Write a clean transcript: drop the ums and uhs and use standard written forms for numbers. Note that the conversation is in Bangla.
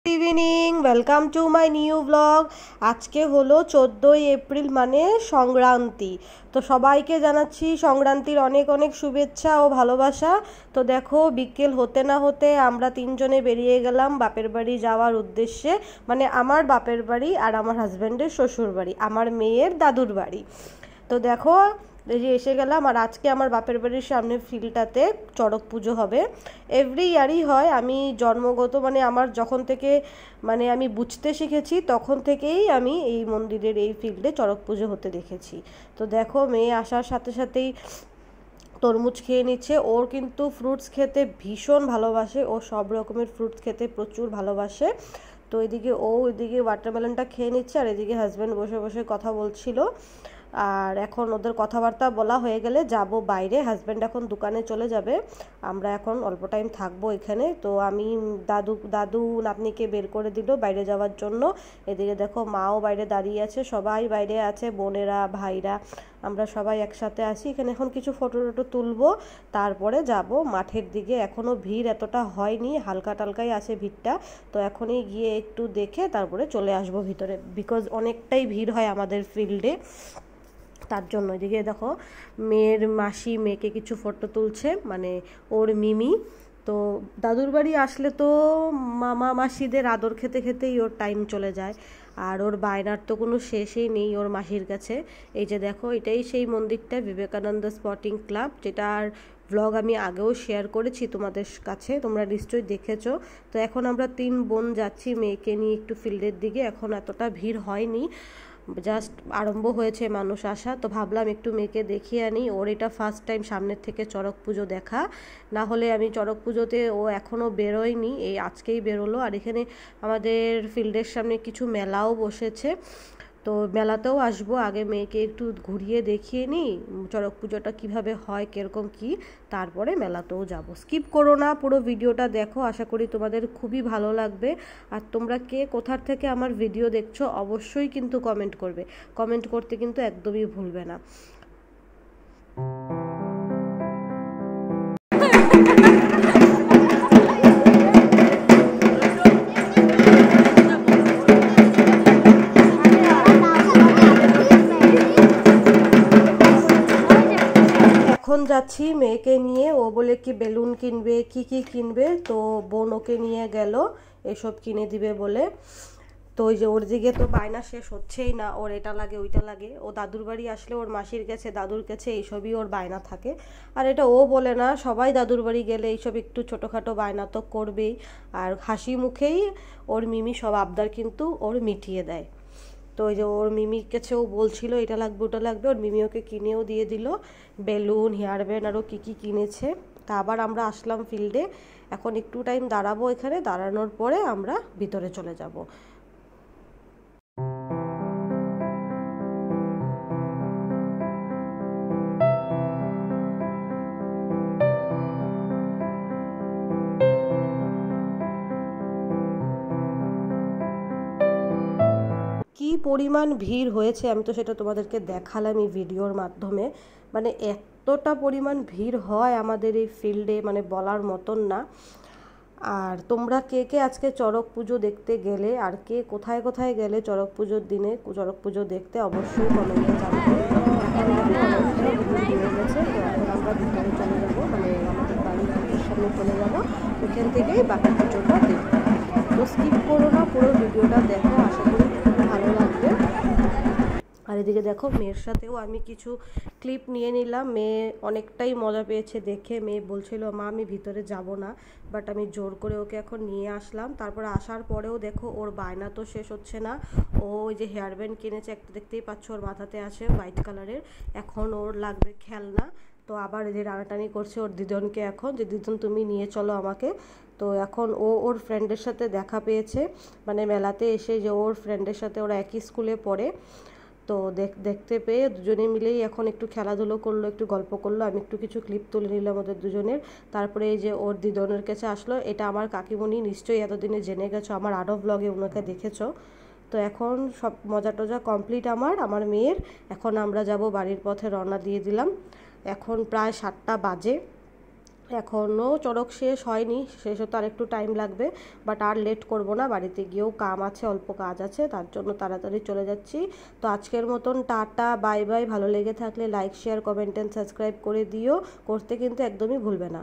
Evening, welcome to my new blog. আজকে হলো 14ই এপ্রিল মানে সংক্রান্তি। তো সবাইকে জানাচ্ছি সংক্রান্তির অনেক অনেক শুভেচ্ছা ও ভালোবাসা। তো দেখো বিকেল হতে না হতে আমরা তিনজনে বেরিয়ে গেলাম বাপের বাড়ি যাওয়ার উদ্দেশ্যে, মানে আমার বাপের বাড়ি আর আমার হাজব্যান্ডের শ্বশুর বাড়ি, আমার মেয়ের দাদুর বাড়ি। তো দেখো এই যে এসে গেলাম। আর আজকে আমার বাপের বাড়ির সামনে ফিল্ডটাতে চড়ক পুজো হবে। এভরি ইয়ারই হয়। আমি জন্মগত মানে আমার যখন থেকে মানে আমি বুঝতে শিখেছি তখন থেকেই আমি এই মন্দিরের এই ফিল্ডে চড়ক পুজো হতে দেখেছি। তো দেখো মেয়ে আসার সাথে সাথেই তরমুজ খেয়ে নিচ্ছে। ওর কিন্তু ফ্রুটস খেতে ভীষণ ভালোবাসে, ও সব রকমের ফ্রুটস খেতে প্রচুর ভালোবাসে। তো এদিকে এদিকে ওয়াটারমেলনটা খেয়ে নিচ্ছে আর এদিকে হাজব্যান্ড বসে বসে কথা বলছিল। আর এখন ওদের কথাবার্তা বলা হয়ে গেলে যাব বাইরে। হাজব্যান্ড এখন দোকানে চলে যাবে, আমরা এখন অল্প টাইম থাকবো এখানে। তো আমি দাদু নাতনিকে বের করে দিল বাইরে যাওয়ার জন্য। এদিকে দেখো মাও বাইরে দাঁড়িয়ে আছে, সবাই বাইরে আছে, বোনেরা ভাইরা আমরা সবাই একসাথে আসি এখানে। এখন কিছু ফটো টটো তুলবো, তারপরে যাব মাঠের দিকে। এখনও ভিড় এতটা হয়নি, হালকা টালকাই আছে ভিড়টা। তো এখনই গিয়ে একটু দেখে তারপরে চলে আসবো ভিতরে, বিকজ অনেকটাই ভিড় হয় আমাদের ফিল্ডে, তার জন্য। এদিকে দেখো মেয়ের মাসি মেয়েকে কিছু ফটো তুলছে, মানে ওর মিমি। তো দাদুর বাড়ি আসলে তো মামা মাসিদের আদর খেতে খেতেই ওর টাইম চলে যায়, আর ওর বায়নার তো কোনো শেষই নেই ওর মাসির কাছে। এই যে দেখো এটাই সেই মন্দিরটা, বিবেকানন্দ স্পোর্টিং ক্লাব, যেটার ব্লগ আমি আগেও শেয়ার করেছি তোমাদের কাছে, তোমরা নিশ্চয়ই দেখেছো। তো এখন আমরা 3 বোন যাচ্ছি মেয়েকে নিয়ে একটু ফিল্ডের দিকে। এখন এতটা ভিড় হয়নি, জাস্ট আরম্ভ হয়েছে মানুষ আসা। তো ভাবলাম একটু মেয়েকে দেখিয়ে আনি, ওর এটা ফার্স্ট টাইম সামনের থেকে চড়ক পুজো দেখা। না হলে আমি চড়ক পুজোতে ও এখনও বেরোয়নি, এই আজকেই বেরোলো। আর এখানে আমাদের ফিল্ডের সামনে কিছু মেলাও বসেছে, তো মেলাতেও আসবো। আগে মেয়েকে একটু ঘুরিয়ে দেখিয়ে নিই চড়ক পুজোটা কীভাবে হয়, কীরকম কী, তারপরে মেলাতেও যাব। স্কিপ করো না, পুরো ভিডিওটা দেখো, আশা করি তোমাদের খুবই ভালো লাগবে। আর তোমরা কে কোথার থেকে আমার ভিডিও দেখছো অবশ্যই কিন্তু কমেন্ট করবে, কমেন্ট করতে কিন্তু একদমই ভুলবে না। এখন যাচ্ছি মেয়েকে নিয়ে, ও বলে কি বেলুন কিনবে, কি কি কিনবে। তো বোন ওকে নিয়ে গেল এসব কিনে দিবে বলে। তো ওই যে ওর দিকে তো বায়না শেষ হচ্ছেই না, ওর এটা লাগে ওইটা লাগে। ও দাদুর বাড়ি আসলে ওর মাসির কাছে দাদুর কাছে এইসবই ওর বায়না থাকে। আর এটা ও বলে না, সবাই দাদুর বাড়ি গেলে এইসব একটু ছোটোখাটো বায়না তো করবেই। আর হাসি মুখেই ওর মিমি সব আবদার কিন্তু ওর মিটিয়ে দেয়। তো ওই যে ওর মিমির কাছে ও বলছিল এটা লাগবে ওটা লাগবে, ওর মিমি ওকে কিনেও দিয়ে দিল, বেলুন হেয়ার ব্যান্ড আরও কী কী কিনেছে। তা আবার আমরা আসলাম ফিল্ডে, এখন একটু টাইম দাঁড়াবো এখানে, দাঁড়ানোর পরে আমরা ভিতরে চলে যাব। কি পরিমাণ ভিড় হয়েছে আমি তো সেটা তোমাদেরকে দেখালাম এই ভিডিওর মাধ্যমে। মানে এতটা পরিমাণ ভিড় হয় আমাদের এই ফিল্ডে, মানে বলার মতন না। আর তোমরা কে কে আজকে চড়ক পুজো দেখতে গেলে, আর কে কোথায় কোথায় গেলে চড়ক পুজোর দিনে চড়ক পুজো দেখতে, অবশ্যই কমেন্টে জানাবে। হয়ে গেছে, তো এখন আমরা ভিতরে চলে যাবো, মানে আমাদের বাড়ির সামনে চলে যাবো, ওখান থেকেই বাকি পুজোটা দেখবো। তো স্কিপ করো না, পুরো ভিডিওটা দেখো, আশা করি খুব ভালো লাগবে। আর এদিকে দেখো মেয়ের সাথেও আমি কিছু ক্লিপ নিয়ে নিলাম। মেয়ে অনেকটাই মজা পেয়েছে দেখে, মেয়ে বলছিল মা আমি ভিতরে যাব না, বাট আমি জোর করে ওকে এখন নিয়ে আসলাম। তারপরে আসার পরেও দেখো ওর বায়না তো শেষ হচ্ছে না। ও ওই যে হেয়ার ব্যান্ড কিনেছে একটা, দেখতেই পাচ্ছ ওর মাথাতে আছে হোয়াইট কালারের, এখন ওর লাগবে খেলনা। তো আবার এই যে টানাটানি করছে ওর দিদনকে, এখন যে দিদন তুমি নিয়ে চলো আমাকে। তো এখন ও ওর ফ্রেন্ডের সাথে দেখা পেয়েছে, মানে মেলাতে এসে, যে ওর ফ্রেন্ডের সাথে ওরা একই স্কুলে পড়ে। তো দেখতে পেয়ে দুজনে মিলেই এখন একটু খেলাধুলো করলো, একটু গল্প করলো, আমি একটু কিছু ক্লিপ তুলে নিলাম ওদের দুজনের। তারপরে এই যে ওর দিদনের কাছে আসলো, এটা আমার কাকিমণি, নিশ্চয়ই এতদিনে জেনে গেছো, আমার আরও ব্লগে ওনাকে দেখেছো। তো এখন সব মজা টজা কমপ্লিট আমার মেয়ের। এখন আমরা যাব বাড়ির পথে, রওনা দিয়ে দিলাম। এখন প্রায় 7টা বাজে। এখনও চড়ক শেষ হয়নি, শেষ হতে আর একটু টাইম লাগবে, বাট আর লেট করব না, বাড়িতে গিয়েও কাম আছে, অল্প কাজ আছে, তার জন্য তাড়াতাড়ি চলে যাচ্ছি। তো আজকের মতন টাটা, বাই বাই। ভালো লেগে থাকলে like, share, comment and subscribe করে দিও, করতে কিন্তু একদমই ভুলবে না।